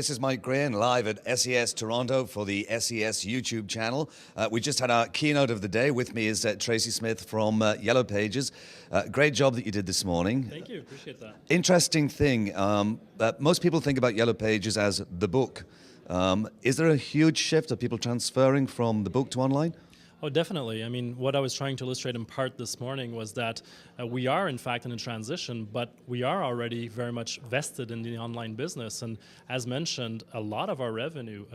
This is Mike Graham live at SES Toronto for the SES YouTube channel. We just had our keynote of the day. With me is Tracy Smith from Yellow Pages. Great job that you did this morning. Thank you, appreciate that. Interesting thing, most people think about Yellow Pages as the book. Is there a huge shift of people transferring from the book to online? Oh, definitely. I mean, what I was trying to illustrate in part this morning was that we are, in fact, in a transition, but we are already very much vested in the online business. And as mentioned, a lot of our revenue,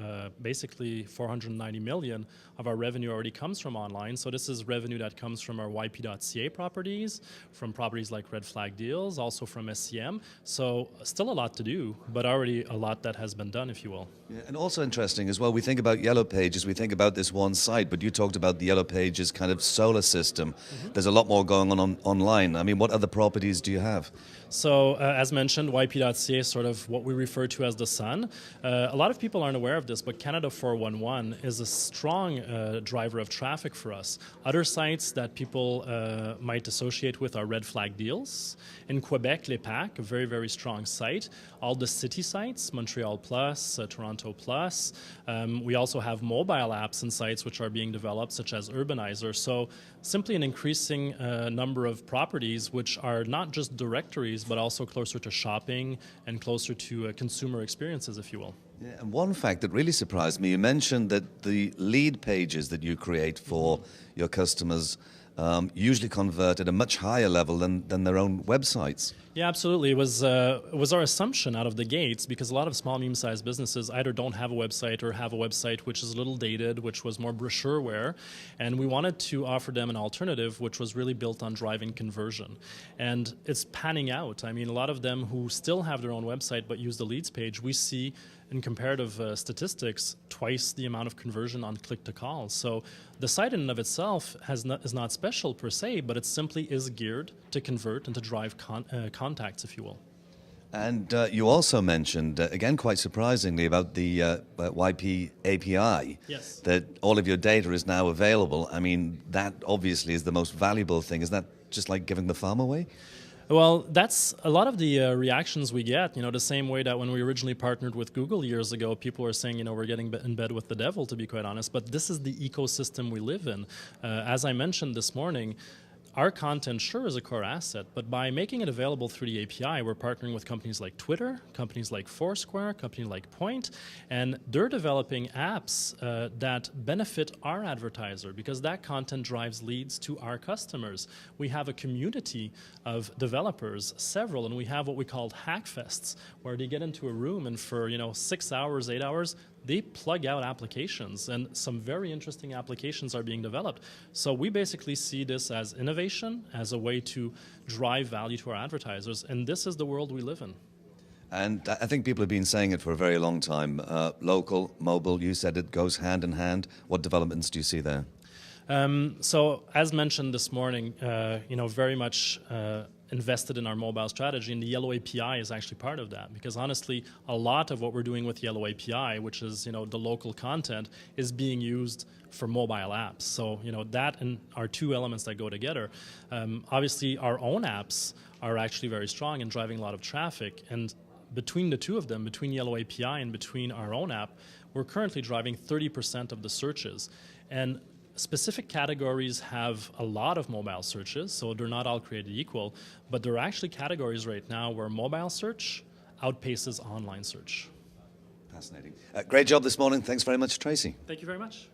basically 490 million of our revenue already comes from online. So this is revenue that comes from our YP.ca properties, from properties like Red Flag Deals, also from SCM. So still a lot to do, but already a lot that has been done, if you will. Yeah, and also interesting as well, we think about Yellow Pages, we think about this one site, but you talked about the Yellow Pages kind of solar system. Mm-hmm. There's a lot more going on online. I mean, what other properties do you have? So, as mentioned, YP.ca is sort of what we refer to as the sun. A lot of people aren't aware of this, but Canada 411 is a strong driver of traffic for us. Other sites that people might associate with are Red Flag Deals. In Quebec, Les Packs, a very, very strong site. All the city sites, Montreal Plus, Toronto Plus. We also have mobile apps and sites which are being developed, such as Urbanizer. So simply an increasing number of properties which are not just directories, but also closer to shopping and closer to consumer experiences, if you will. Yeah, and one fact that really surprised me, you mentioned that the lead pages that you create for your customers usually convert at a much higher level than their own websites. Yeah, absolutely. It was our assumption out of the gates, because a lot of small, medium-sized businesses either don't have a website or have a website which is a little dated, which was more brochureware, and we wanted to offer them an alternative which was really built on driving conversion. And it's panning out. I mean, a lot of them who still have their own website but use the leads page, we see in comparative statistics twice the amount of conversion on click-to-call. So the site in and of itself is not special per se, but it simply is geared to convert and to drive contacts, if you will. And you also mentioned, again quite surprisingly, about the YP API. Yes. That all of your data is now available. I mean, that obviously is the most valuable thing. Is that just like giving the farm away? Well, that's a lot of the reactions we get, the same way that when we originally partnered with Google years ago, people were saying, we're getting in bed with the devil, to be quite honest, but this is the ecosystem we live in. As I mentioned this morning, our content sure is a core asset, but by making it available through the API, we're partnering with companies like Twitter, companies like Foursquare, companies like Point, and they're developing apps that benefit our advertiser, because that content drives leads to our customers. We have a community of developers, several, and we have what we call hackfests, where they get into a room and for 6 hours, 8 hours, they plug out applications, and some very interesting applications are being developed. So we basically see this as innovation, as a way to drive value to our advertisers, and this is the world we live in. And I think people have been saying it for a very long time. Local, mobile, you said it goes hand in hand. What developments do you see there? So as mentioned this morning, very much invested in our mobile strategy, and the Yellow API is actually part of that, because honestly, a lot of what we're doing with Yellow API, which is the local content, is being used for mobile apps. So that and our two elements that go together. Obviously, our own apps are actually very strong in driving a lot of traffic, and between the two of them, between Yellow API and between our own app, we're currently driving 30% of the searches. And specific categories have a lot of mobile searches, so they're not all created equal, but there are actually categories right now where mobile search outpaces online search. Fascinating. Great job this morning. Thanks very much, Tracy. Thank you very much.